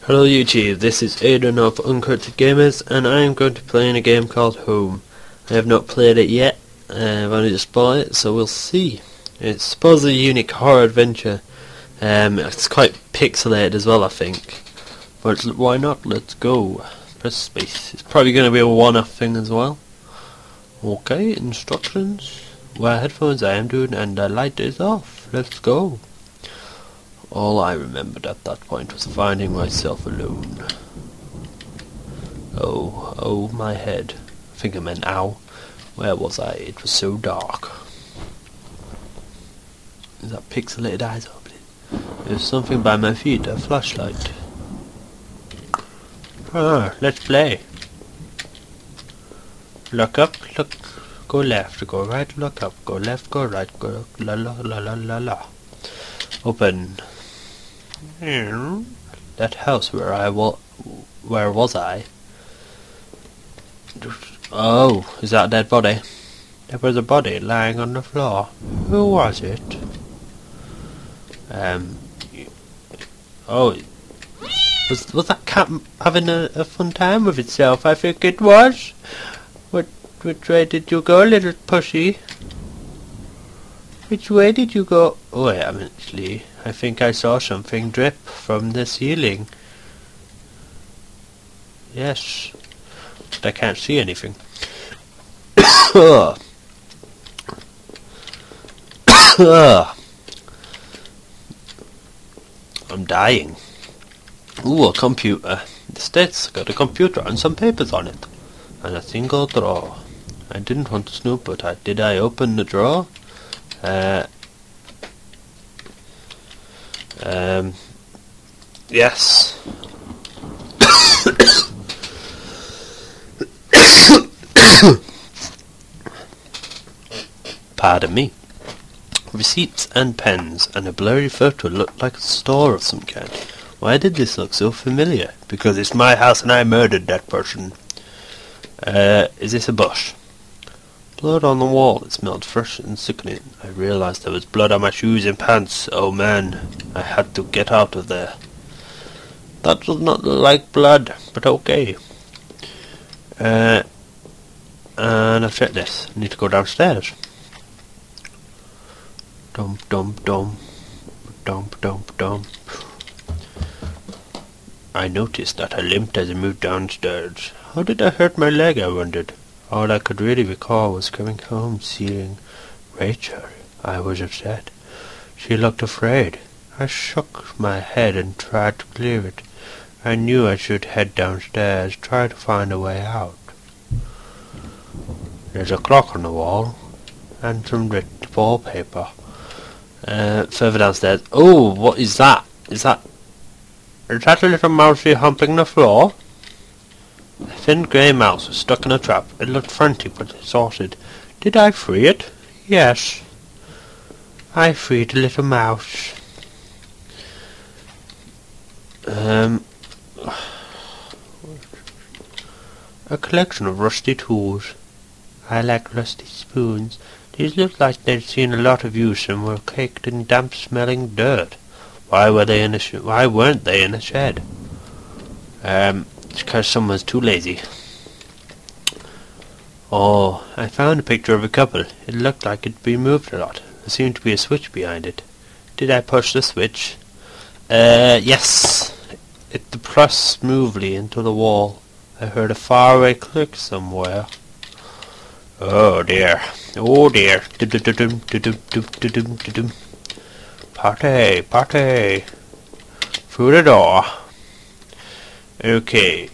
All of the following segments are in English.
Hello YouTube, this is Aidan of Uncorrupted Gamers, and I am going to be playing a game called Home. I have not played it yet, I've only just bought it, so we'll see. It's supposedly a unique horror adventure. It's quite pixelated as well, I think. But why not? Let's go. Press space. It's probably going to be a one-off thing as well. Okay, instructions. Wear headphones, I am doing, and the light is off. Let's go. All I remembered at that point was finding myself alone. Oh my head. I think I meant ow. Where was I? It was so dark. Is that pixelated eyes opening? There's something by my feet, a flashlight. Let's play. Look up, look, go left, go right, look up, go left, go right, go la la la la la la. Open. That house where was I? Oh, is that a dead body? There was a body lying on the floor. Who was it? Oh, was that cat having a fun time with itself? I think it was. Which way did you go, little pussy? Which way did you go? Oh, actually, I think I saw something drip from the ceiling. Yes, but I can't see anything. I'm dying. Ooh, a computer. The state's got a computer and some papers on it. And a single drawer. I didn't want to snoop, but did I open the drawer? Yes. Pardon me. Receipts and pens, and a blurry photo looked like a store of some kind. Why did this look so familiar? Because it's my house and I murdered that person. Is this a bush? Blood on the wall. It smelled fresh and sickening. I realized there was blood on my shoes and pants. Oh man, I had to get out of there. That does not look like blood, but okay. And I've checked this. I need to go downstairs. Dump, dump, dump. Dump, dump, dump. I noticed that I limped as I moved downstairs. How did I hurt my leg, I wondered. All I could really recall was coming home, seeing Rachel. I was upset. She looked afraid. I shook my head and tried to clear it. I knew I should head downstairs, try to find a way out. There's a clock on the wall, and some red wallpaper. Further downstairs. Oh, what is that? Is that a little mousey humping the floor? A thin grey mouse was stuck in a trap. It looked frantic but exhausted. Did I free it? Yes. I freed a little mouse. A collection of rusty tools. I like rusty spoons. These look like they'd seen a lot of use and were caked in damp-smelling dirt. Why weren't they in a shed? It's because someone's too lazy. Oh, I found a picture of a couple. It looked like it'd been moved a lot. There seemed to be a switch behind it. Did I push the switch? Yes. It depressed smoothly into the wall. I heard a faraway click somewhere. Oh dear. Oh dear. Party, party. Through the door. Okay.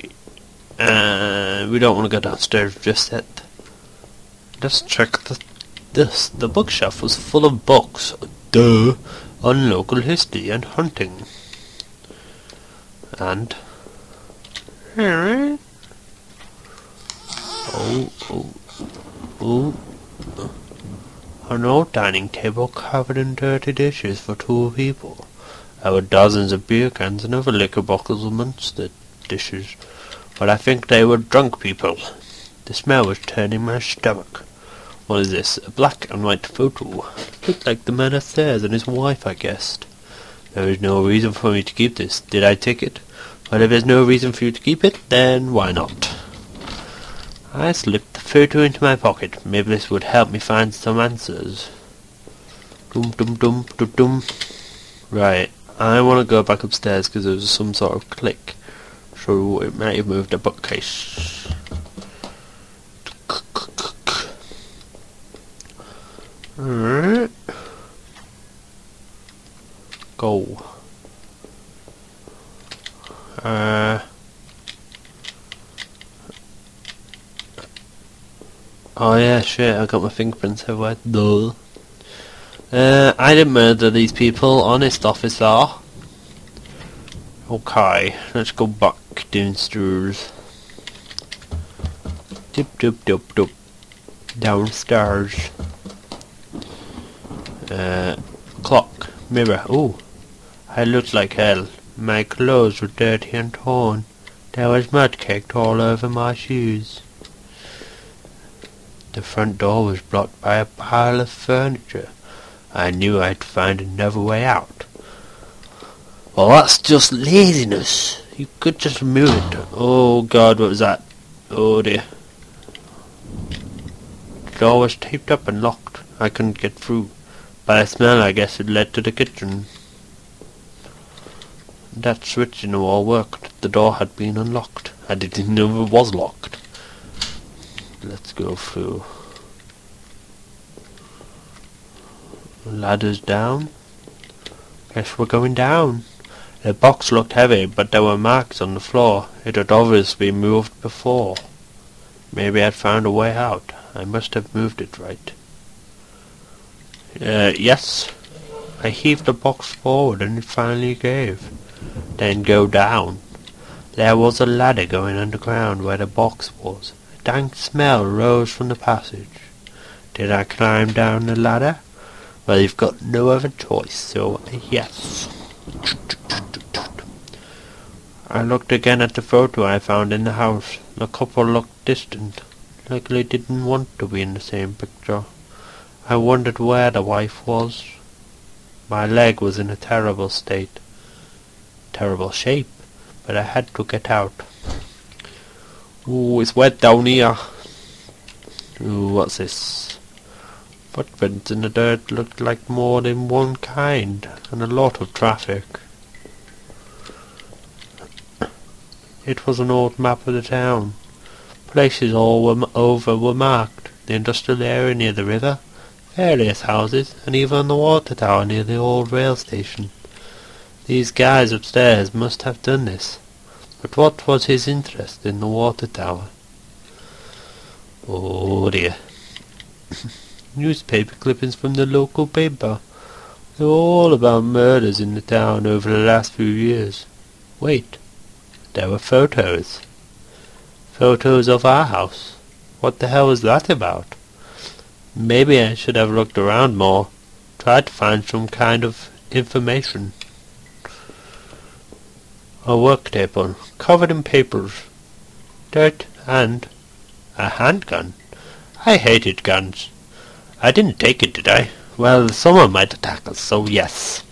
We don't want to go downstairs just yet. Let's check the bookshelf was full of books. Duh. On local history and hunting. And an old dining table covered in dirty dishes for 2 people. There were dozens of beer cans and other liquor bottles amongst the dishes, but I think they were drunk people. The smell was turning my stomach. What is this? A black and white photo. Looked like the man upstairs and his wife, I guessed. There is no reason for me to keep this. Did I take it? But if there's no reason for you to keep it, then why not? I slipped the photo into my pocket. Maybe this would help me find some answers. Dum dum dum dum dum. Right, I want to go back upstairs because there was some sort of click. So it might have moved a bookcase. Alright. Go. Oh yeah, shit, I got my fingerprints everywhere. Duh. I didn't murder these people, honest officer. Okay, let's go back downstairs. Dip dip dip dip. Downstairs. Clock. Mirror. Ooh. I looked like hell. My clothes were dirty and torn. There was mud caked all over my shoes. The front door was blocked by a pile of furniture. I knew I'd find another way out. Well, that's just laziness. You could just remove it. Oh god, what was that? Oh dear. The door was taped up and locked. I couldn't get through. By the smell, I guess it led to the kitchen. That switch in the wall worked. The door had been unlocked. I didn't know it was locked. Let's go through. Ladders down. Guess we're going down. The box looked heavy, but there were marks on the floor. It had obviously been moved before. Maybe I'd found a way out. I must have moved it right. Yes. I heaved the box forward and it finally gave. Then go down. There was a ladder going underground where the box was. A dank smell rose from the passage. Did I climb down the ladder? Well, you've got no other choice, so yes. I looked again at the photo I found in the house. The couple looked distant, like they didn't want to be in the same picture. I wondered where the wife was. My leg was in a terrible state. Terrible shape, but I had to get out. Ooh, it's wet down here. Ooh, what's this? Footprints in the dirt looked like more than one kind, and a lot of traffic. It was an old map of the town. Places all over were marked. The industrial area near the river, various houses, and even the water tower near the old rail station. These guys upstairs must have done this. But what was his interest in the water tower? Oh dear. Newspaper clippings from the local paper. They were all about murders in the town over the last few years. Wait. There were photos. Photos of our house. What the hell was that about? Maybe I should have looked around more. Tried to find some kind of information. A work table, covered in papers. Dirt and a handgun. I hated guns. I didn't take it, did I? Well, someone might attack us, so yes.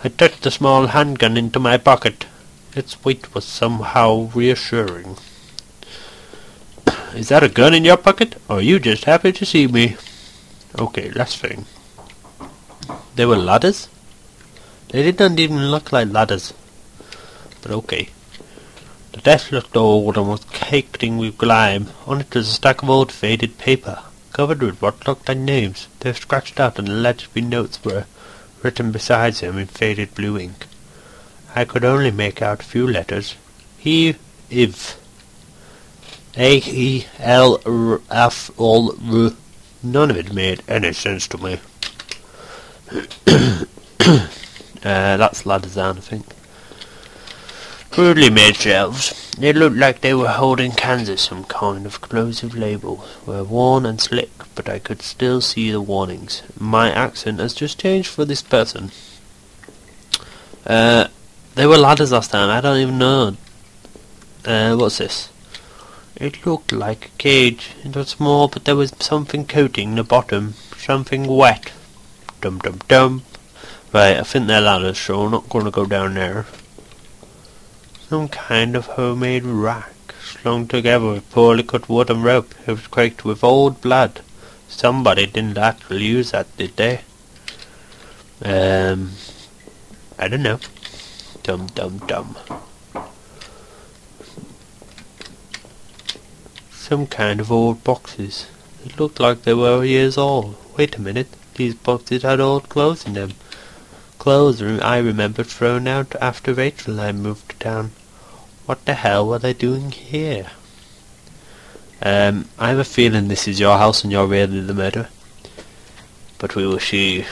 I tucked the small handgun into my pocket. Its weight was somehow reassuring. Is that a gun in your pocket, or are you just happy to see me? Okay, last thing. There were ladders? They didn't even look like ladders. But okay. The desk looked old and was caked in with grime. On it was a stack of old faded paper, covered with what looked like names. They were scratched out and illegible notes were written beside them in faded blue ink. I could only make out a few letters. If. A-E-L-R-F-L-R. None of it made any sense to me. That's ladders down, I think. Crudely made shelves. They looked like they were holding cans of some kind of explosive labels. Were worn and slick, but I could still see the warnings. My accent has just changed for this person. There were ladders last time, I don't even know. What's this? It looked like a cage. It was small, but there was something coating the bottom. Something wet. Dum dum dum. Right, I think they're ladders, so I'm not going to go down there. Some kind of homemade rack, slung together with poorly cut wood and rope. It was caked with old blood. Somebody didn't actually use that, did they? I don't know. Dum. Some kind of old boxes. It looked like they were years old. Wait a minute. These boxes had old clothes in them. Clothes I remember thrown out after Rachel and I moved to town. What the hell were they doing here? I have a feeling this is your house and you're really the murderer. But we will see.